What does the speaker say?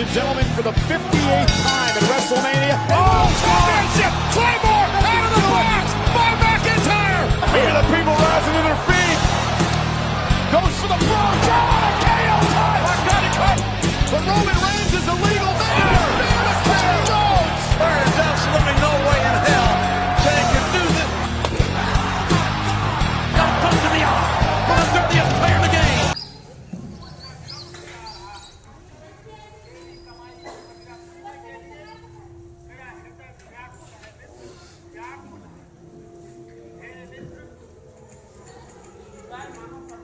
ladies and gentlemen, for the 58th time in WrestleMania. Oh, championship! Claymore out of the box by McIntyre! Here the people rising to their feet. Goes for the throw. John, a KO touch! But Roman Reigns is the legal man. Mr. Jones! There is absolutely no way in hell they can do this. Don't come to the arm. One of the dirtiest player in the game. Bye, Mama.